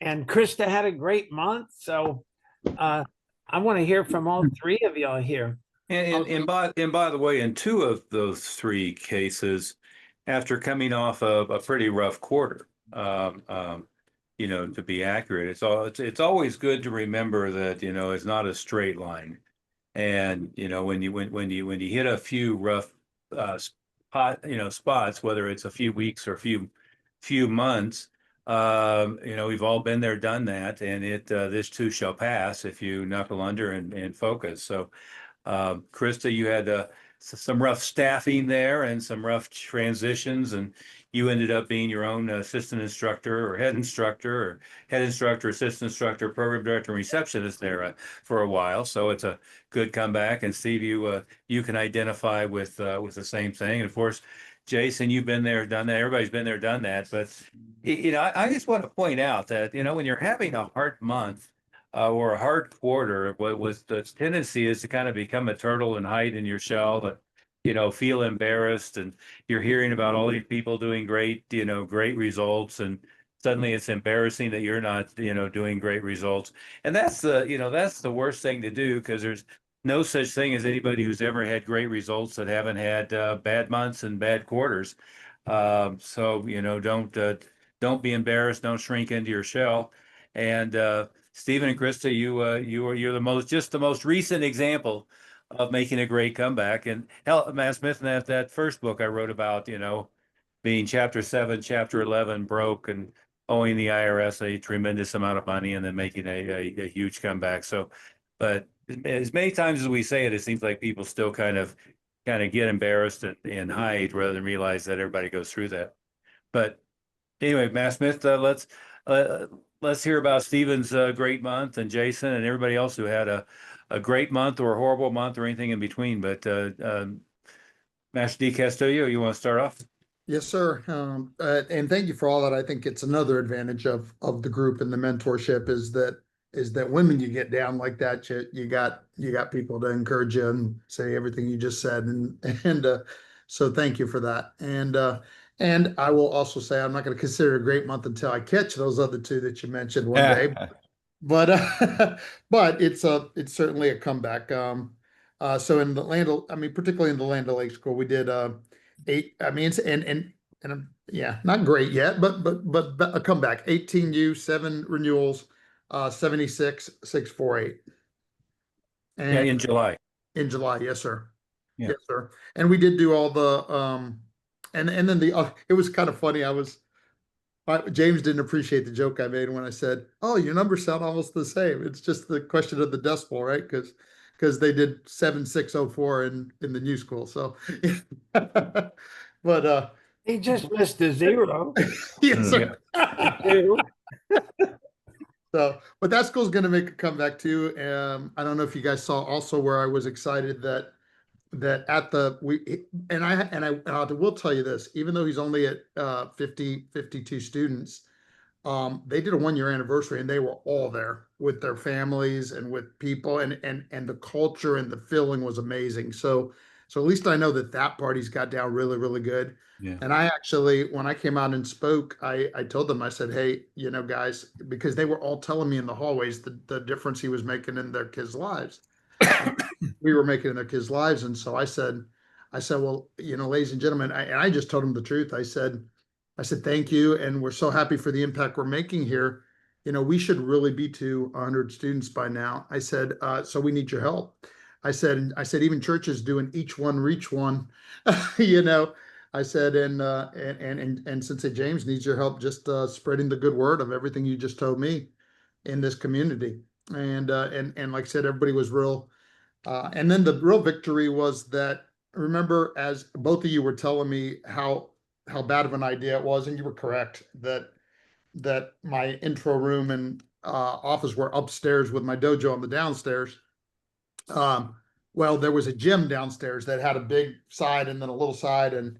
and Krista had a great month. So I want to hear from all three of y'all here. And by the way, in two of those three cases, after coming off of a pretty rough quarter, to be accurate, it's always good to remember that it's not a straight line, and when you hit a few rough spots, whether it's a few weeks or a few months, we've all been there, done that, and this too shall pass if you knuckle under and focus. So. Krista, you had some rough staffing there and some rough transitions, and you ended up being your own assistant instructor or head instructor, assistant instructor, program director, and receptionist there for a while. So it's a good comeback. And Steve, you can identify with the same thing. And of course, Jason, you've been there, done that. Everybody's been there, done that. But I just want to point out that when you're having a hard month or a hard quarter, what was the tendency is to kind of become a turtle and hide in your shell, but feel embarrassed, and you're hearing about all these people doing great results, and suddenly it's embarrassing that you're not, doing great results. And that's the worst thing to do, because there's no such thing as anybody who's ever had great results that haven't had bad months and bad quarters. So don't be embarrassed, don't shrink into your shell. And Stephen and Krista, you're the most recent example of making a great comeback. And hell, Matt Smith, and that first book I wrote about, being chapter 7, chapter 11 broke and owing the IRS a tremendous amount of money, and then making a huge comeback. So, but as many times as we say it, it seems like people still kind of get embarrassed and hide rather than realize that everybody goes through that. But anyway, Matt Smith, let's hear about Stephen's great month, and Jason and everybody else who had a great month or a horrible month or anything in between. But Master D. Castillo, you want to start off? Yes, sir. And thank you for all that. I think it's another advantage of the group and the mentorship is that when you get down like that, you got people to encourage you and say everything you just said, and so thank you for that. And I will also say I'm not going to consider it a great month until I catch those other two that you mentioned one day. But but it's certainly a comeback. So in the I mean, particularly in the Land O'Lakes school, we did eight. I mean, it's and yeah, not great yet, but a comeback. 18U, 7 renewals, 76, 648. Yeah, And in July. in July, yes, sir. Yeah. Yes, sir. And we did do all the and then it was kind of funny. James didn't appreciate the joke I made when I said, "Oh, your numbers sound almost the same." It's just the question of the decimal, right? Because they did 7604 in the new school. So, but He just missed a zero. yes, sir. Two. So, but that school's going to make a comeback too. I don't know if you guys saw also where I was excited that at the we and I will tell you this, even though he's only at 52 students, they did a 1 year anniversary and they were all there with their families and with people, and the culture and the feeling was amazing. So at least I know that party's got down really, really good. Yeah. And I actually, when I came out and spoke, I told them, I said, hey, guys, because they were all telling me in the hallways the difference he was making in their kids' lives. We were making in their kids' lives. And so I said, well, ladies and gentlemen, and I just told them the truth. I said, thank you. And we're so happy for the impact we're making here. We should really be to 100 students by now. I said, so we need your help. I said, even churches doing each one reach one, I said, and Sensei James needs your help just spreading the good word of everything you just told me in this community. And like I said, everybody was real. And then the real victory was that, remember, as both of you were telling me how bad of an idea it was, and you were correct that my intro room and office were upstairs with my dojo on the downstairs. Well, there was a gym downstairs that had a big side and then a little side, and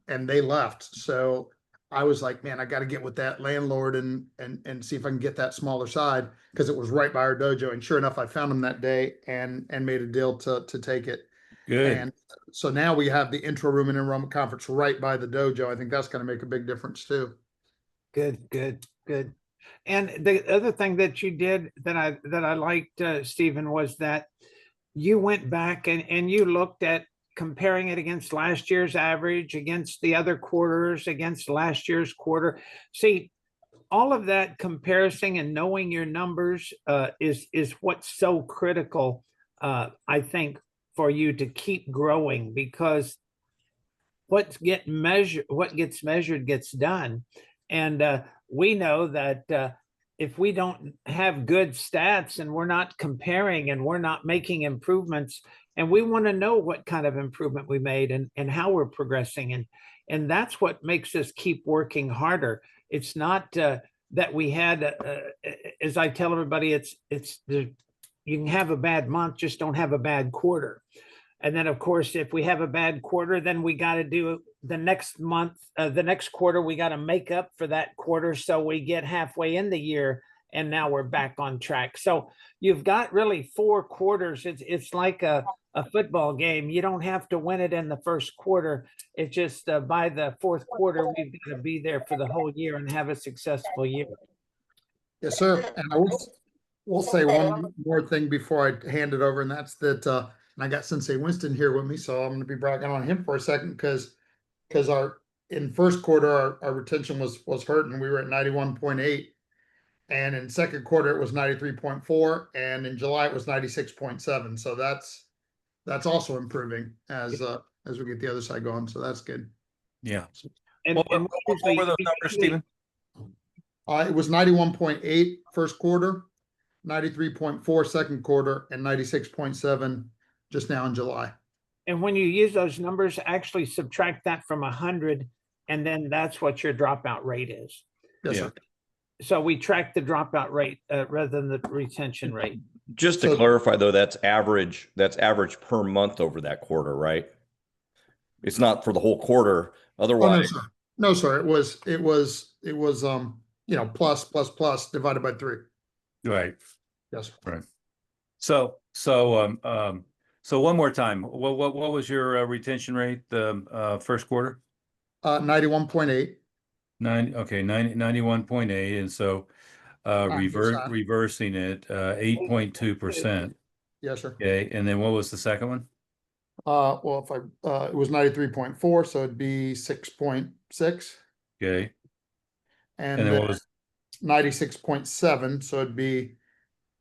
they left. So I was like, man, I got to get with that landlord and see if I can get that smaller side, because it was right by our dojo. And sure enough, I found him that day and made a deal to take it. Good. And so now we have the intro room and enrollment conference right by the dojo. I think that's going to make a big difference too. Good, good, good. And the other thing that you did that I liked, Stephen, was that you went back and you looked at comparing it against last year's average, against the other quarters, against last year's quarter. See, all of that comparison and knowing your numbers is what's so critical, I think, for you to keep growing, because what gets measured gets done. And we know that if we don't have good stats and we're not comparing and we're not making improvements, and we want to know what kind of improvement we made and how we're progressing, and that's what makes us keep working harder. It's not that we had, as I tell everybody, you can have a bad month, just don't have a bad quarter. And then, of course, if we have a bad quarter, then we got to do the next month, the next quarter, we got to make up for that quarter. So we get halfway in the year and now we're back on track. So you've got really 4 quarters. It's like a football game. You don't have to win it in the first quarter. It's just by the 4th quarter, we've got to be there for the whole year and have a successful year. Yes, sir. And we'll say one more thing before I hand it over, and that's that. And I got Sensei Winston here with me, so I'm going to be bragging on him for a second because in first quarter our retention was hurt and we were at 91.8, and in second quarter it was 93.4, and in July it was 96.7. So that's also improving as we get the other side going. So that's good. Yeah. And, What and were those numbers, Stephen? It was 91.8 first quarter, 93.4 second quarter, and 96.7 just now in July. And when you use those numbers, actually subtract that from 100, and then that's what your dropout rate is. Yes, Yeah. sir. So we track the dropout rate rather than the retention rate. Just to So- clarify though, that's average per month over that quarter, right? It's not for the whole quarter. Oh, no, Otherwise, sir. No, sir. It was plus divided by 3. Right. Yes. Right. So one more time, what was your retention rate the first quarter? 91.8. 91.8, and so 9%. reversing it 8.2%. Yes, sir. Okay, and then what was the second one? Well, if it was 93.4, so it'd be 6.6. Okay, And and then then what was 96.7, so it'd be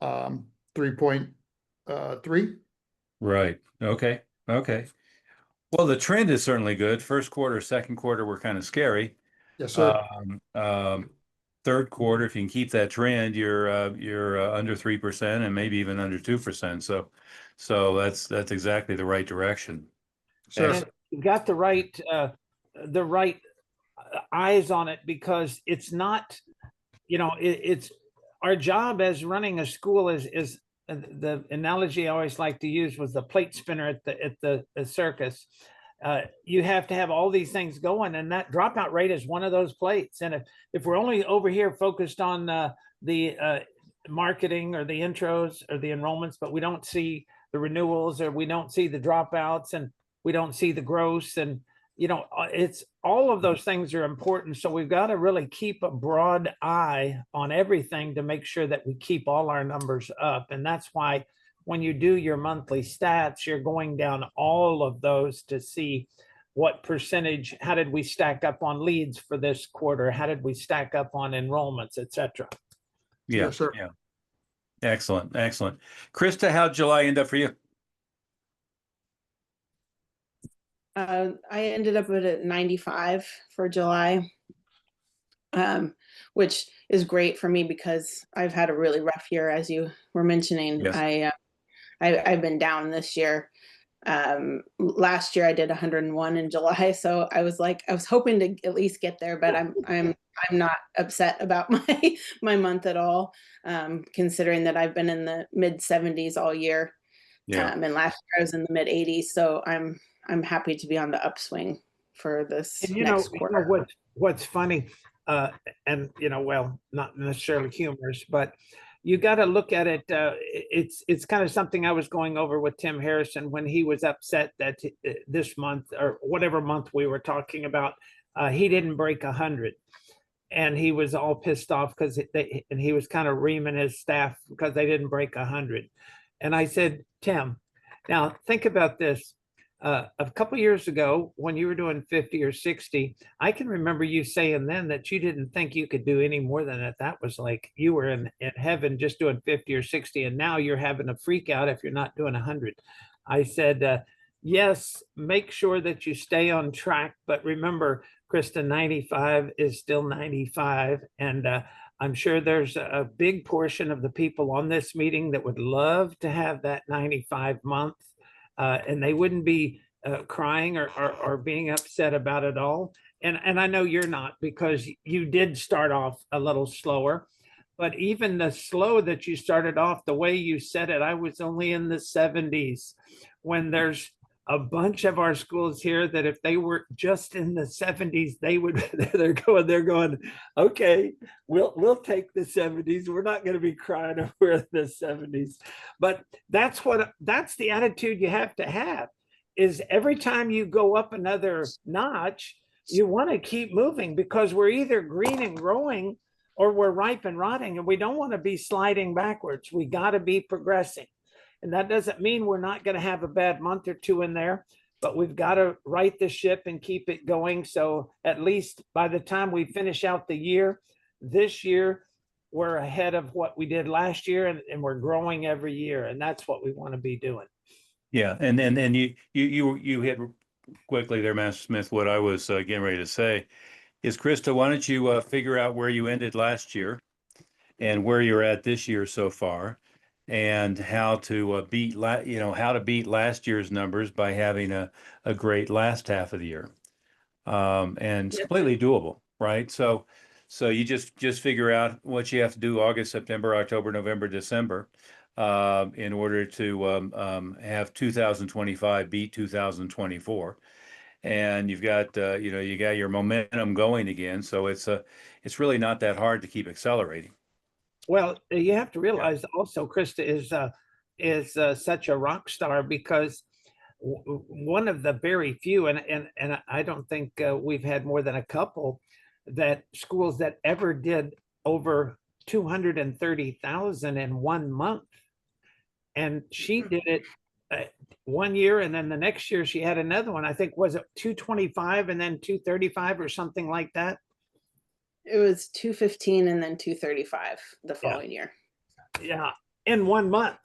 3.3. right? Okay. Well, the trend is certainly good. First quarter, second quarter were kind of scary. Yes, sir. Third quarter, if you can keep that trend, you're under 3% and maybe even under 2%. So that's exactly the right direction. Sure. And you got the right eyes on it, because it's not, it's our job as running a school is the analogy I always like to use was the plate spinner at the circus. You have to have all these things going, and that dropout rate is one of those plates. And if we're only over here focused on the marketing or the intros or the enrollments, but we don't see the renewals, or we don't see the dropouts, and we don't see the gross, and it's all of those things are important. So we've got to really keep a broad eye on everything to make sure that we keep all our numbers up. And that's why when you do your monthly stats, you're going down all of those to see what percentage, how did we stack up on leads for this quarter? How did we stack up on enrollments, et cetera? Yeah, Yes, sir. yeah. Excellent. Krista, how'd July end up for you? I ended up at 95 for July, which is great for me because I've had a really rough year, as you were mentioning. Yes. I've been down this year. Last year I did 101 in July, so I was hoping to at least get there, but I'm not upset about my month at all, considering that I've been in the mid 70s all year. Yeah. And last year I was in the mid 80s, so I'm happy to be on the upswing for this And next quarter. What's funny, and well, not necessarily humorous, but you got to look at it. It's kind of something I was going over with Tim Harrison when he was upset that this month or whatever month we were talking about, he didn't break 100. and he was all pissed off because and he was kind of reaming his staff because they didn't break 100. And I said, Tim, now think about this. A couple years ago, when you were doing 50 or 60, I can remember you saying then that you didn't think you could do any more than that. That was like you were in heaven just doing 50 or 60, and now you're having a freak out if you're not doing 100. I said, yes, make sure that you stay on track, but remember, Krista, 95 is still 95, and I'm sure there's a big portion of the people on this meeting that would love to have that 95 month. And they wouldn't be crying or being upset about it all. And I know you're not, because you did start off a little slower, but even the slow that you started off, the way you said it, I was only in the 70s, when there's a bunch of our schools here that if they were just in the 70s, they would, they're going, okay, we'll take the 70s. We're not going to be crying if we're in the 70s. But that's the attitude you have to have, is every time you go up another notch, you want to keep moving, because we're either green and growing or we're ripe and rotting, and we don't want to be sliding backwards. We got to be progressing. And that doesn't mean we're not going to have a bad month or two in there, but we've got to right the ship and keep it going. So at least by the time we finish out the year, this year, we're ahead of what we did last year, and we're growing every year. And that's what we want to be doing. Yeah. And then you hit quickly there, Master Smith, what I was getting ready to say is, Krista, why don't you figure out where you ended last year and where you're at this year so far, and how to beat last year's numbers by having a great last half of the year. And it's completely doable, right? So you just figure out what you have to do August, September, October, November, December, in order to have 2025 beat 2024. And you've got you got your momentum going again. So it's really not that hard to keep accelerating. Well, you have to realize also, Krista is such a rock star, because one of the very few, and I don't think we've had more than a couple that schools that ever did over 230,000 in 1 month. And she did it 1 year, and then the next year she had another one. I think, was it 225 and then 235 or something like that? It was 215 and then 235 the following year. Yeah, in 1 month.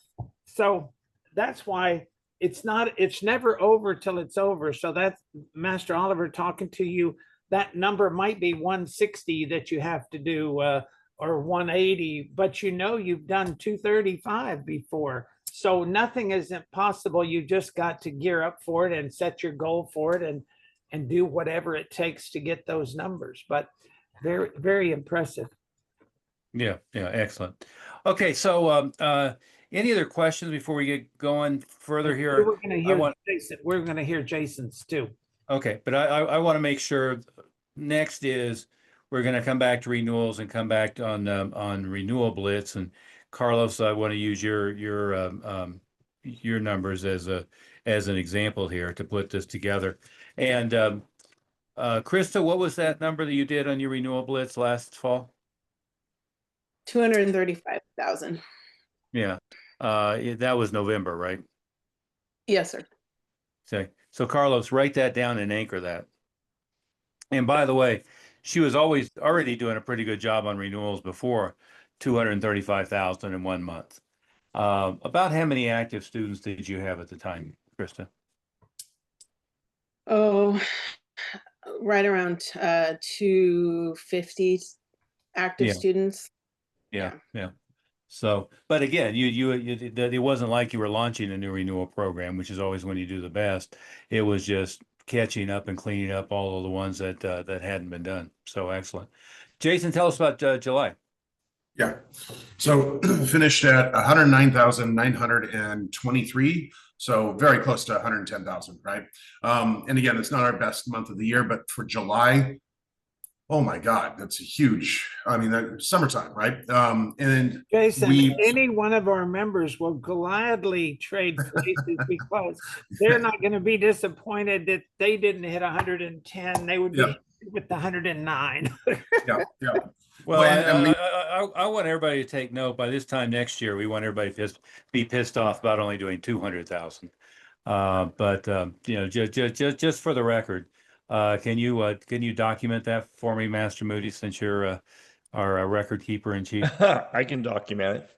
So that's why it's never over till it's over. So that's Master Oliver talking to you. That number might be 160 that you have to do, or 180, but you've done 235 before. So nothing is impossible. You just got to gear up for it and set your goal for it, and do whatever it takes to get those numbers. But very, very impressive. Yeah, excellent. Okay, so any other questions before we get going further here? We're going to hear Jason. We're going to hear Jason's too. Okay, but I want to make sure next is we're going to come back to renewals and come back on Renewal Blitz. And Carlos, I want to use your numbers as an example here to put this together. And Krista, what was that number that you did on your Renewal Blitz last fall? 235,000. Yeah, that was November, right? Yes, sir. Okay, so Carlos, write that down and anchor that. And by the way, she was already doing a pretty good job on renewals before 235,000 in 1 month. About how many active students did you have at the time, Krista? Oh, right around 250 active students. Yeah. So, but again, it wasn't like you were launching a new renewal program, which is always when you do the best. It was just catching up and cleaning up all of the ones that hadn't been done. So excellent. Jason, tell us about July. Yeah. So finished at 109,923. So very close to 110,000, right? And again, it's not our best month of the year, but for July, oh my God, that's a huge, that's summertime, right? And Jason, any one of our members will gladly trade places because they're not going to be disappointed that they didn't hit 110. They would be with the 109. Yeah, yeah. Well, Well, and we- I want everybody to take note. By this time next year, we want everybody to be pissed off about only doing 200,000. But you know, just for the record, can you document that for me, Master Moody, since you're our record keeper in chief? I can document it.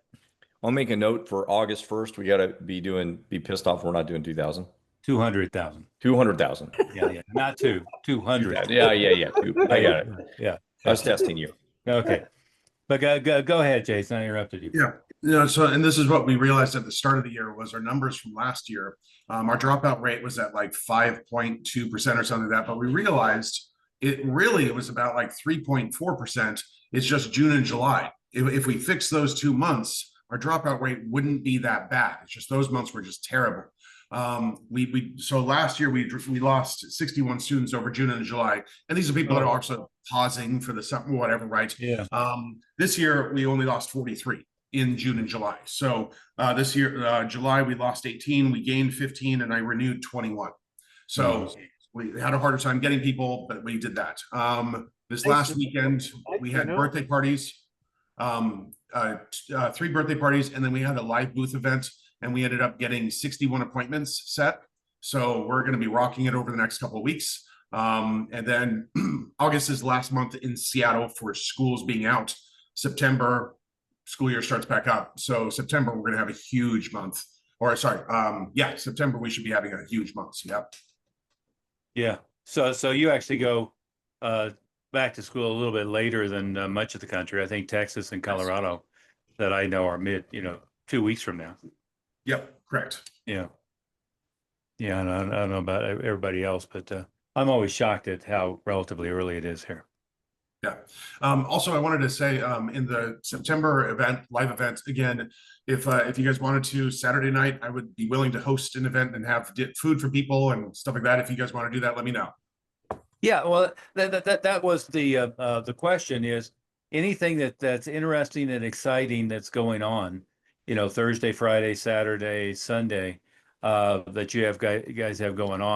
I'll make a note for August 1st. We got to be pissed off. We're not doing 2,000. 200,000. 200,000. Yeah, not 200. Yeah. I got it. Yeah. I was testing you. Okay. But go ahead, Jason. I interrupted you. Yeah. So, and this is what we realized at the start of the year was our numbers from last year. Our dropout rate was at like 5.2% or something like that, but we realized it was about like 3.4%. It's just June and July. If we fix those 2 months, our dropout rate wouldn't be that bad. It's just those months were just terrible. So last year we lost 61 students over June and July, and these are people that are also pausing for the summer, whatever, right? Yeah. This year we only lost 43 in June and July. So this year, July, we lost 18, we gained 15, and I renewed 21. So we had a harder time getting people, but we did that. This last weekend, we had birthday parties, 3 birthday parties, and then we had a live booth event, and we ended up getting 61 appointments set. So we're going to be rocking it over the next couple of weeks. And then August is the last month in Seattle for schools being out. September, school year starts back up. So September, we're going to have a huge month. Or sorry, September, we should be having a huge month. Yep. Yeah. So you actually go back to school a little bit later than much of the country. I think Texas and Colorado that I know are 2 weeks from now. Yep, correct. Yeah. Yeah, and I don't know about everybody else, but I'm always shocked at how relatively early it is here. Yeah. Also, I wanted to say in the September live event, again, if you guys wanted to, Saturday night, I would be willing to host an event and have food for people and stuff like that. If you guys want to do that, let me know. Yeah, well, that was the question is anything that's interesting and exciting that's going on, Thursday, Friday, Saturday, Sunday, that you guys have going on.